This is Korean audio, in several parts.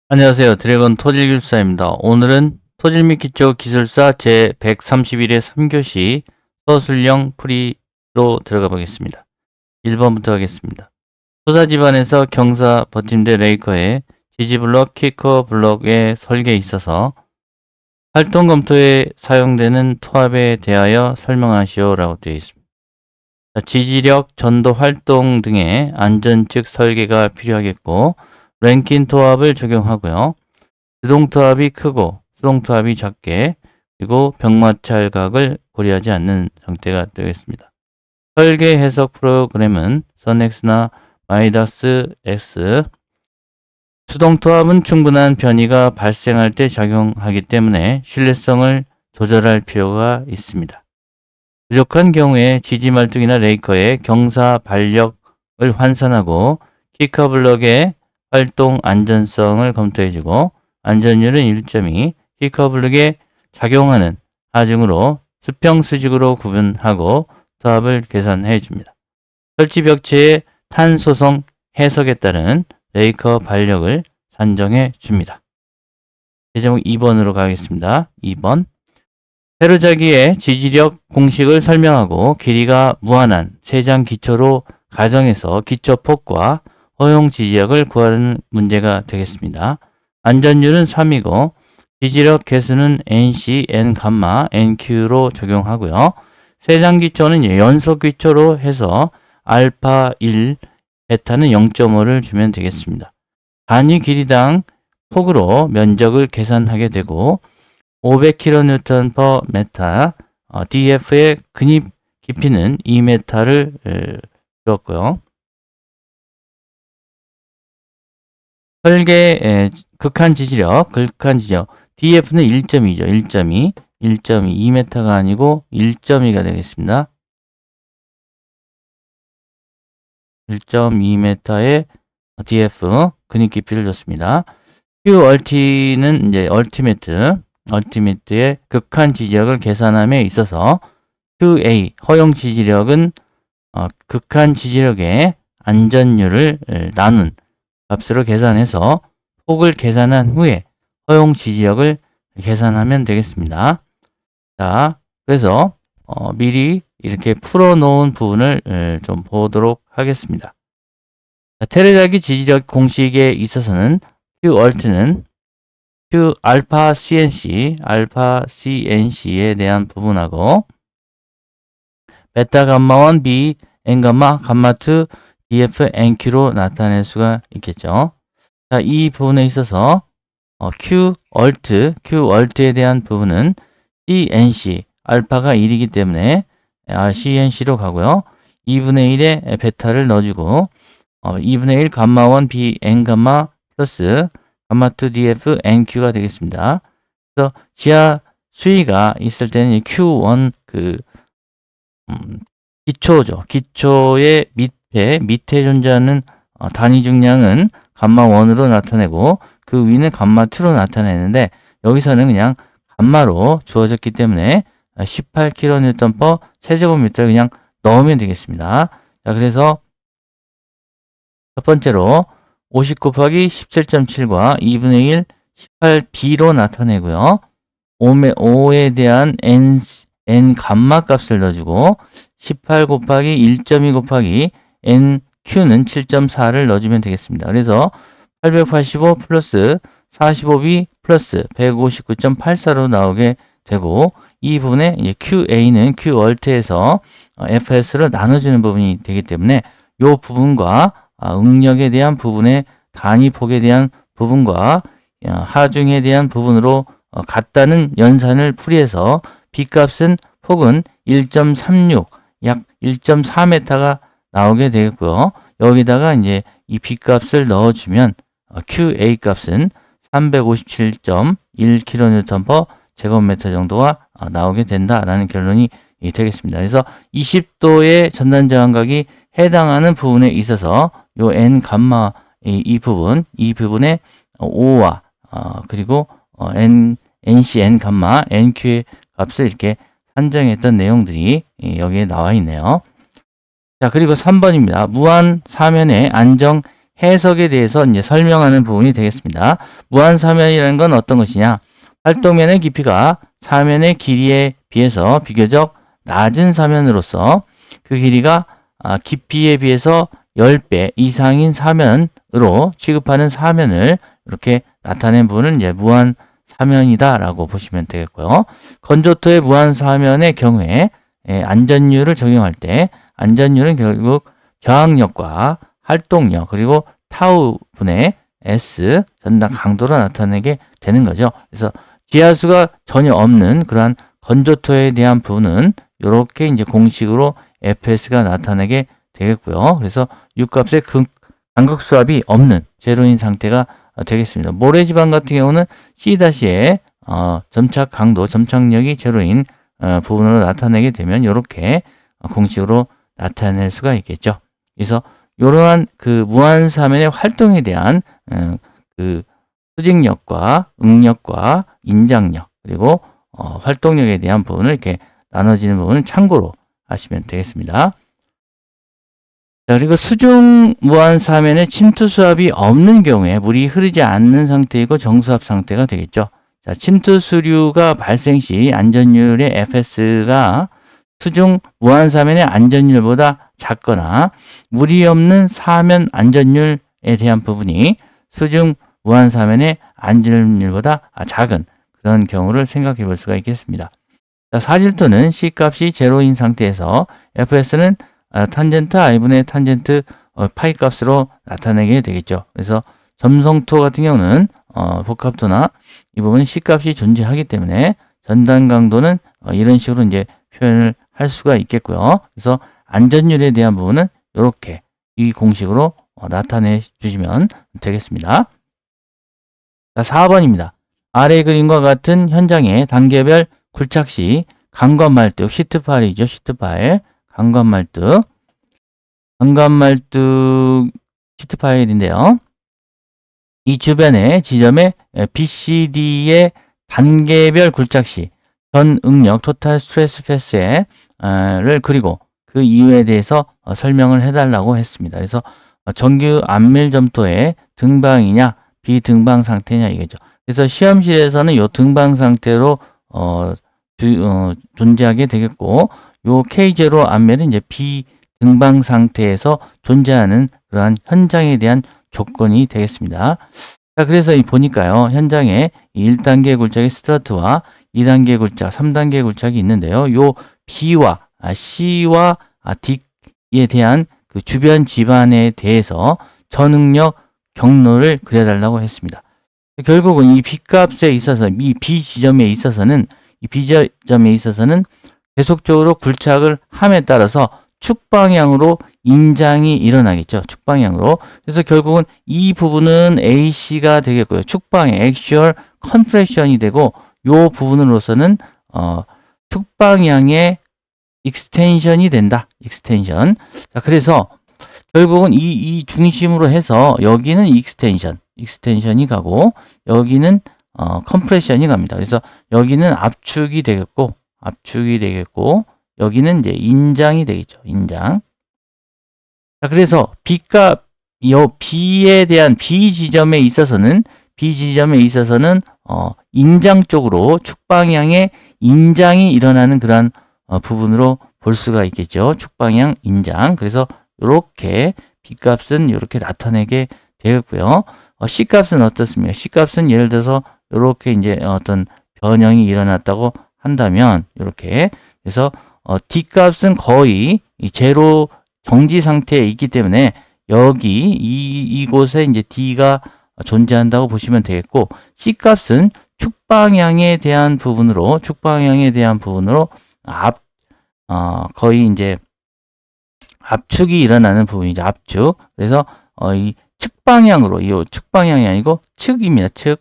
안녕하세요. 드래곤 토질기술사입니다. 오늘은 토질 및 기초 기술사 제131회 3교시 서술형 풀이로 들어가 보겠습니다. 1번부터 하겠습니다. 소사 집안에서 경사 버팀대 레이커의 지지블럭, 키커 블럭의 설계에 있어서 활동 검토에 사용되는 토합에 대하여 설명하시오 라고 되어 있습니다. 지지력, 전도 활동 등의 안전측 설계가 필요하겠고 랭킨 토합을 적용하고요. 수동토합이 크고 수동토합이 작게 그리고 병마찰각을 고려하지 않는 형태가 되겠습니다. 설계 해석 프로그램은 선X나 마이너스 X 수동토합은 충분한 변이가 발생할 때 작용하기 때문에 신뢰성을 조절할 필요가 있습니다. 부족한 경우에 지지말뚝이나 레이커의 경사 발력을 환산하고 키커블럭의 활동 안전성을 검토해주고 안전율은 1.2, 키커블럭에 작용하는 하중으로 수평수직으로 구분하고 토합을 계산해줍니다. 설치벽체의 탄소성 해석에 따른 레이커 발력을 산정해줍니다. 제목 2번으로 가겠습니다. 2번 세로자기의 지지력 공식을 설명하고 길이가 무한한 세장 기초로 가정해서 기초폭과 허용 지지력을 구하는 문제가 되겠습니다. 안전율은 3이고 지지력 개수는 NC, N감마, NQ로 적용하고요. 세장 기초는 연속 기초로 해서 알파 1, 베타는 0.5를 주면 되겠습니다. 단위 길이당 폭으로 면적을 계산하게 되고 500kN/m, DF의 근입 깊이는 2m를 주었고요. 설계 극한 지지력, DF는 1.2죠. 1.2, 2m가 아니고 1.2가 되겠습니다. 1.2m의 DF 근입 깊이를 줬습니다. QUlt는 이제 얼티메트의 극한 지지력을 계산함에 있어서 QA 허용 지지력은 극한 지지력의 안전율을 나눈 값으로 계산해서 폭을 계산한 후에 허용 지지력을 계산하면 되겠습니다. 자, 그래서 미리 이렇게 풀어놓은 부분을 좀 보도록 하겠습니다. 테레자기 지지력 공식에 있어서는 QUlt는 Q 알파 CNC에 대한 부분하고 베타 감마 1 B N 감마 2 DF NQ로 나타낼 수가 있겠죠. 자, 이 부분에 있어서 QUlt에 대한 부분은 CNC 알파가 1이기 때문에 CNC로 가고요. 2분의 1에 베타를 넣어주고 2분의 1 감마 1 B N 감마 플러스 감마 2 DF NQ가 되겠습니다. 그래서 지하 수위가 있을 때는 Q1 기초죠. 기초의 밑에 존재하는 단위 중량은 감마 1으로 나타내고 그 위는 감마 2로 나타내는데 여기서는 그냥 감마로 주어졌기 때문에 18kN/m 세제곱미터를 그냥 넣으면 되겠습니다. 자, 그래서 첫 번째로 50 곱하기 17.7과 2분의 1 18b로 나타내고요. 5에 대한 n 감마 값을 넣어주고 18 곱하기 1.2 곱하기 nq는 7.4를 넣어주면 되겠습니다. 그래서 885 플러스 45b 플러스 159.84로 나오게 되고 이 부분에 이제 QA는 QUlt에서 FS로 나눠주는 부분이 되기 때문에 이 부분과 응력에 대한 부분의 단위 폭에 대한 부분과 하중에 대한 부분으로 같다는 연산을 풀이해서 B값은 폭은 1.36, 약 1.4m가 나오게 되겠고요. 여기다가 이제 이 B값을 넣어주면 QA 값은 357.1kN/m 제곱미터 정도가 나오게 된다라는 결론이 되겠습니다. 그래서 20도의 전단 저항각이 해당하는 부분에 있어서 요 n 감마 이 부분의 5와 그리고 NC n 감마 NQ의 값을 이렇게 산정했던 내용들이 여기에 나와 있네요. 자, 그리고 3번입니다. 무한 사면의 안정 해석에 대해서 이제 설명하는 부분이 되겠습니다. 무한사면이라는 건 어떤 것이냐? 활동면의 깊이가 사면의 길이에 비해서 비교적 낮은 사면으로서 그 길이가 깊이에 비해서 10배 이상인 사면으로 취급하는 사면을 이렇게 나타낸 부분을 이제 무한사면이다라고 보시면 되겠고요. 건조토의 무한사면의 경우에 안전율을 적용할 때 안전율은 결국 저항력과 활동력 그리고 타우 분의 S 전당 강도로 나타내게 되는 거죠. 그래서 지하수가 전혀 없는 그러한 건조토에 대한 부분은 이렇게 이제 공식으로 FS가 나타나게 되겠고요. 그래서 육값의 간극수압이 없는 제로인 상태가 되겠습니다. 모래지방 같은 경우는 C-의 점착 강도, 점착력이 제로인 부분으로 나타내게 되면 이렇게 공식으로 나타낼 수가 있겠죠. 그래서 이러한 그 무한사면의 활동에 대한 그 수직력과 응력과 인장력 그리고 활동력에 대한 부분을 이렇게 나눠지는 부분을 참고로 하시면 되겠습니다. 자, 그리고 수중 무한사면에 침투수압이 없는 경우에 물이 흐르지 않는 상태이고 정수압 상태가 되겠죠. 자, 침투수류가 발생 시 안전율의 FS가 수중 무한사면의 안전율보다 작거나 물이 없는 사면 안전율에 대한 부분이 수중 무한사면의 안전율보다 작은 그런 경우를 생각해 볼 수가 있겠습니다. 자, 사질토는 C값이 제로인 상태에서 FS는 탄젠트 I분의 탄젠트 파이 값으로 나타내게 되겠죠. 그래서 점성토 같은 경우는 복합토나 이 부분 C값이 존재하기 때문에 전단 강도는 이런 식으로 이제 표현을 할 수가 있겠고요. 그래서 안전율에 대한 부분은 이렇게 이 공식으로 나타내 주시면 되겠습니다. 자, 4번입니다. 아래 그림과 같은 현장의 단계별 굴착 시 강관말뚝 시트 파일이죠. 시트 파일. 강관말뚝 시트 파일인데요. 이 주변의 지점에 BCD의 단계별 굴착 시 전 응력 토탈 스트레스 패스를 그리고 그 이유에 대해서 설명을 해달라고 했습니다. 그래서 정규 안밀 점토의 등방이냐 비등방 상태냐 이거죠. 그래서 시험실에서는 이 등방 상태로 존재하게 되겠고 요 K0 안밀은 이제 비등방 상태에서 존재하는 그러한 현장에 대한 조건이 되겠습니다. 자, 그래서 보니까요. 현장에 1단계 굴착의 스트러트와 2단계 굴착, 3단계 굴착이 있는데요. 요 B와 C와 D에 대한 그 주변 집안에 대해서 전응력 경로를 그려달라고 했습니다. 결국은 이 B값에 있어서 이 B지점에 있어서는 계속적으로 굴착을 함에 따라서 축방향으로 인장이 일어나겠죠. 축방향으로. 그래서 결국은 이 부분은 AC가 되겠고요. 축방향, 액슈얼 컨프레션이 되고 이 부분으로서는 축방향의 익스텐션이 된다. 익스텐션. 자, 그래서 결국은 이 중심으로 해서 여기는 익스텐션이 가고 여기는 컴프레션이 갑니다. 그래서 여기는 압축이 되겠고 여기는 이제 인장이 되겠죠. 인장. 자, 그래서 B에 대한 B 지점에 있어서는 인장 쪽으로 축방향의 인장이 일어나는 그러한 부분으로 볼 수가 있겠죠. 축방향 인장. 그래서 이렇게 B값은 이렇게 나타내게 되겠고요. C값은 어떻습니까? C값은 예를 들어서 이렇게 이제 어떤 변형이 일어났다고 한다면 이렇게 그래서 D값은 거의 제로 정지 상태에 있기 때문에 여기 이곳에 이제 D가 존재한다고 보시면 되겠고 C값은 축방향에 대한 부분으로 거의 이제 압축이 일어나는 부분이죠. 압축. 그래서 이 측방향으로 이 측방향이 아니고 측입니다. 측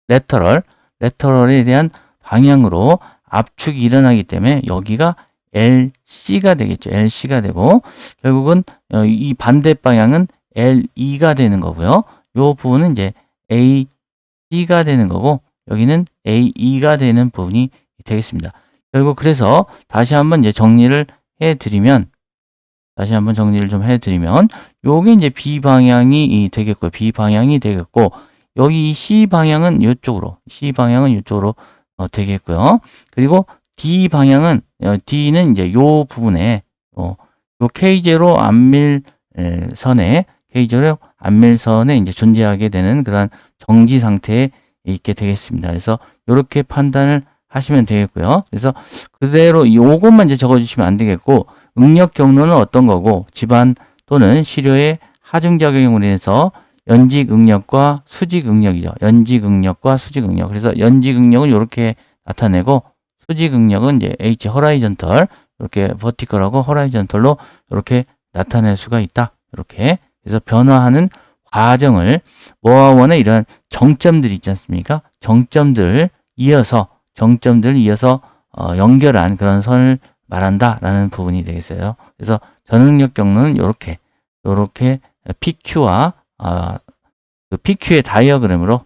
레터럴에 대한 방향으로 압축이 일어나기 때문에 여기가 LC가 되겠죠. LC가 되고 결국은 이 반대 방향은 LE가 되는 거고요. 이 부분은 이제 AC가 되는 거고 여기는 AE가 되는 부분이 되겠습니다. 결국 그래서 다시 한번 이제 정리를 해 드리면 다시 한번 정리를 좀 해드리면, 요게 이제 B 방향이 되겠고요. B 방향이 되겠고, 여기 이 C 방향은 이쪽으로, 되겠고요. 그리고 D 방향은, D는 이제 요 부분에, 요 K0 안밀선에, K0 안밀선에 이제 존재하게 되는 그러한 정지 상태에 있게 되겠습니다. 그래서 이렇게 판단을 하시면 되겠고요. 그래서 그대로 요것만 이제 적어주시면 안 되겠고, 응력 경로는 어떤 거고, 집안 또는 시료의 하중작용으로 인해서 연직 응력과 수직 응력이죠. 연직 응력과 수직 응력. 그래서 연직 응력은 이렇게 나타내고, 수직 응력은 이제 H 허라이전털, 이렇게 버티컬하고 허라이전털로 이렇게 나타낼 수가 있다. 이렇게. 그래서 변화하는 과정을 뭐와 원의 이런 정점들이 있지 않습니까? 정점들을 이어서 연결한 그런 선을 말한다라는 부분이 되겠어요. 그래서 전응력 경로는 이렇게 PQ와 그 PQ의 다이어그램으로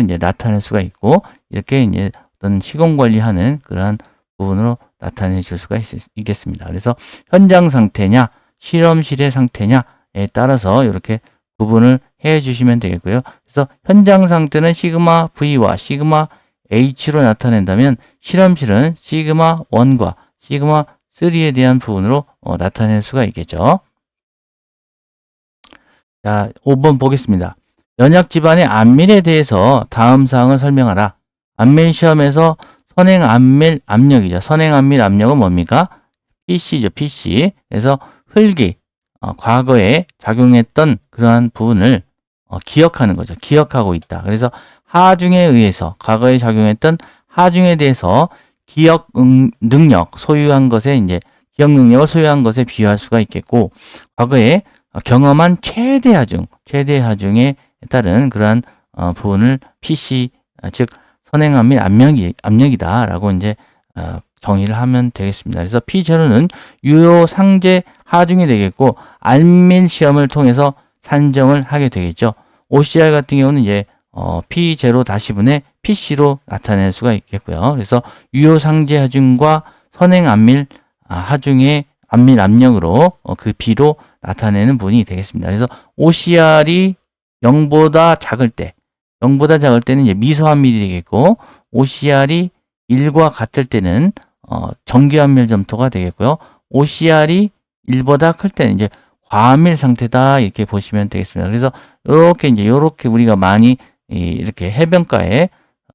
이제 나타낼 수가 있고, 이렇게 이제 어떤 시공 관리하는 그러한 부분으로 나타내실 수가 있겠습니다. 그래서 현장 상태냐, 실험실의 상태냐에 따라서 이렇게 구분을 해 주시면 되겠고요. 그래서 현장 상태는 시그마 V와 시그마 H로 나타낸다면, 실험실은 시그마 1과 시그마 3에 대한 부분으로 나타낼 수가 있겠죠. 자, 5번 보겠습니다. 연약 집안의 안밀에 대해서 다음 사항을 설명하라. 안밀 시험에서 선행 안밀 압력이죠. 선행 안밀 압력은 뭡니까? PC죠, PC. 그래서 흙이 과거에 작용했던 그러한 부분을 기억하는 거죠. 기억하고 있다. 그래서 하중에 의해서 과거에 작용했던 하중에 대해서 기억 능력 소유한 것에 이제 기억 능력을 소유한 것에 비유할 수가 있겠고, 과거에 경험한 최대 하중에 따른 그러한 부분을 PC 즉 선행함 및 압력이다라고 이제 정의를 하면 되겠습니다. 그래서 P0는 유효 상제 하중이 되겠고, 안밀 시험을 통해서 산정을 하게 되겠죠. OCR 같은 경우는 이제 P0-분의 PC로 나타낼 수가 있겠고요. 그래서 유효 상제 하중과 선행 안밀 하중의 안밀 압력으로 그 B로 나타내는 부분이 되겠습니다. 그래서 OCR이 0보다 작을 때는 이제 미소안밀이 되겠고, OCR이 1과 같을 때는 정규안밀 점토가 되겠고요. OCR이 1보다 클 때는 이제 과안밀 상태다, 이렇게 보시면 되겠습니다. 그래서 이렇게 우리가 많이 이렇게 해변가에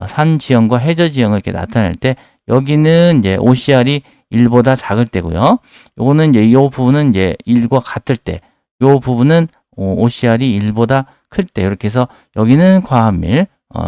산 지형과 해저 지형을 이렇게 나타낼 때, 여기는 이제 OCR이 1보다 작을 때고요. 요거는 이제 이 부분은 이제 1과 같을 때, 요 부분은 OCR이 1보다 클 때, 이렇게 해서 여기는 과안밀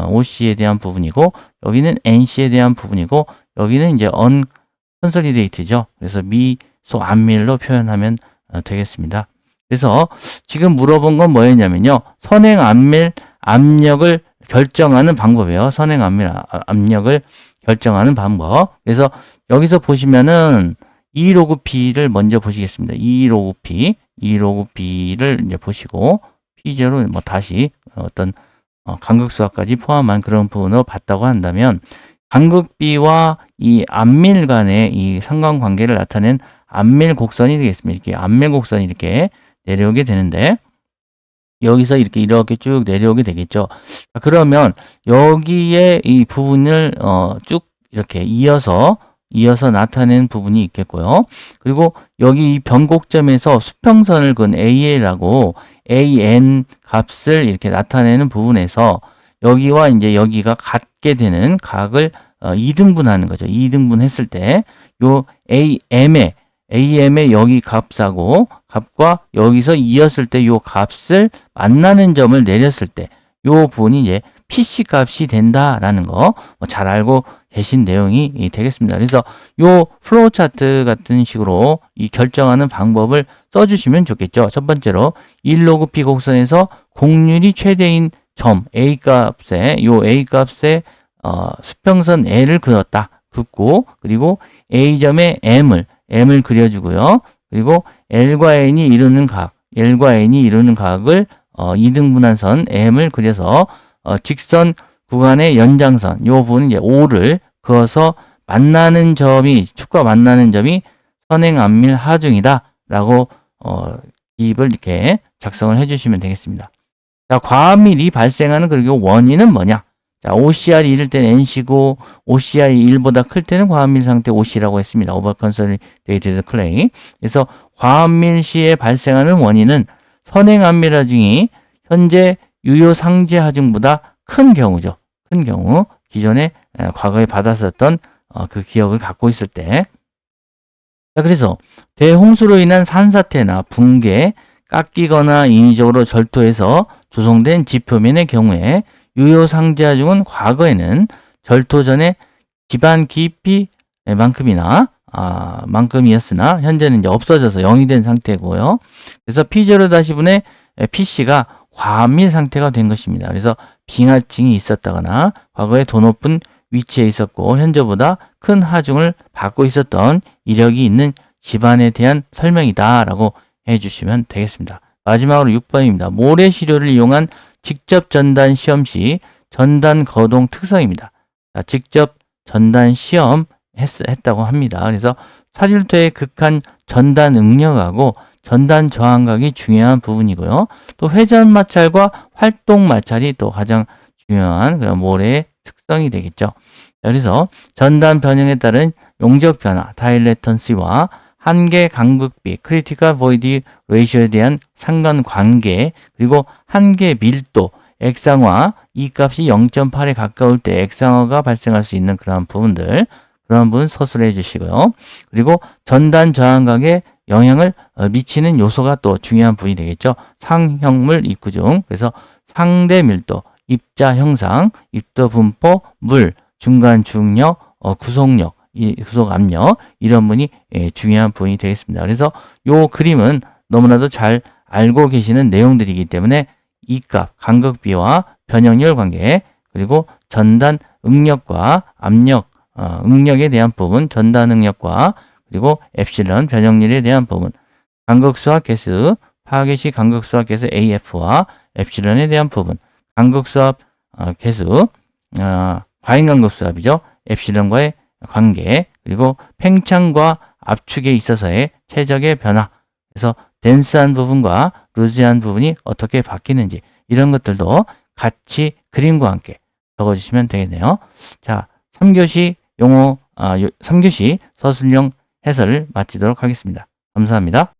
OC에 대한 부분이고, 여기는 NC에 대한 부분이고, 여기는 이제 언컨솔리데이트죠. 그래서 미소안밀로 표현하면 되겠습니다. 그래서 지금 물어본 건 뭐였냐면요, 선행 안밀 압력을 결정하는 방법이에요. 선행 안밀 압력을 결정하는 방법. 그래서 여기서 보시면은 E로그 P를 먼저 보시겠습니다. E로그 P를 이제 보시고, P0는 뭐 다시 어떤 간극수학까지 포함한 그런 부분으로 봤다고 한다면, 간극비와 이 안밀 간의 이 상관관계를 나타낸 안밀 곡선이 되겠습니다. 이렇게 안밀 곡선이 이렇게 내려오게 되는데, 여기서 이렇게 쭉 내려오게 되겠죠. 그러면 여기에 이 부분을 쭉 이렇게 이어서 나타낸 부분이 있겠고요. 그리고 여기 이 변곡점에서 수평선을 그은 AL하고 AN 값을 이렇게 나타내는 부분에서 여기와 이제 여기가 같게 되는 각을 2등분하는 거죠. 2등분 했을 때 요 AM의 여기 값과 여기서 이었을 때 요 값을 만나는 점을 내렸을 때 요 부분이 이제 PC 값이 된다라는 거 잘 알고 계신 내용이 되겠습니다. 그래서 요 플로우 차트 같은 식으로 이 결정하는 방법을 써주시면 좋겠죠. 첫 번째로 1로그 P 곡선에서 공률이 최대인 점 A 값에 수평선 L을 긋고, 그리고 A점에 M을 그려주고요. 그리고 L과 N이 이루는 각을 2등분한 선 M을 그려서 직선 구간의 연장선, 요 부분은 이제 O를 그어서 축과 만나는 점이 선행 안밀 하중이다 라고 기입을 이렇게 작성을 해주시면 되겠습니다. 자, 과합밀이 발생하는 그리고 원인은 뭐냐? 자, OCR이 이를 때는 NC고 OCR이 1보다 클 때는 과합밀 상태 OC라고 했습니다. Overconsolidated Clay. 그래서 과합밀 시에 발생하는 원인은 선행안밀 하중이 현재 유효 상제 하중보다 큰 경우죠. 큰 경우 기존에 과거에 받았었던 그 기억을 갖고 있을 때. 자, 그래서 대홍수로 인한 산사태나 붕괴, 깎이거나 인위적으로 절토해서 조성된 지표면의 경우에 유효 상제 하중은 과거에는 절토 전에 집안 깊이만큼이나 만큼이었으나 현재는 이제 없어져서 0이 된 상태고요. 그래서 P0-분의 PC가 과합밀 상태가 된 것입니다. 그래서 빙하층이 있었다거나 과거에 더 높은 위치에 있었고 현재보다 큰 하중을 받고 있었던 이력이 있는 집안에 대한 설명이다 라고 해주시면 되겠습니다. 마지막으로 6번입니다. 모래시료를 이용한 직접 전단 시험 시 전단 거동 특성입니다. 자, 직접 전단 시험 했다고 합니다. 그래서 사질토의 극한 전단 응력하고 전단 저항각이 중요한 부분이고요. 또 회전 마찰과 활동 마찰이 또 가장 중요한 그런 모래의 특성이 되겠죠. 그래서 전단 변형에 따른 용적 변화, 다일레턴시와 한계 간극비, 크리티컬 보이드 레이쇼에 대한 상관관계, 그리고 한계 밀도, 액상화, 이 값이 0.8에 가까울 때 액상화가 발생할 수 있는 그런 부분들, 그런 부분 서술해 주시고요. 그리고 전단 저항각에 영향을 미치는 요소가 또 중요한 부분이 되겠죠. 상형물 입구 중, 그래서 상대 밀도, 입자 형상, 입도 분포, 물, 중간 중력, 구속력, 구속 압력 이런 부분이 중요한 부분이 되겠습니다. 그래서 이 그림은 너무나도 잘 알고 계시는 내용들이기 때문에 이 값, 간극비와 변형률 관계, 그리고 전단 응력과 압력, 응력에 대한 부분, 전단 응력과 그리고 엡실론 변형률에 대한 부분, 간극수압 개수, 파괴시 간극수압 개수 AF와 엡실론에 대한 부분, 간극수압 개수, 과잉 간극수압이죠. 엡실론과의 관계, 그리고 팽창과 압축에 있어서의 최적의 변화, 그래서 덴스한 부분과 루즈한 부분이 어떻게 바뀌는지 이런 것들도 같이 그림과 함께 적어주시면 되겠네요. 자, 3교시 용어, 3교시 서술형 해설을 마치도록 하겠습니다. 감사합니다.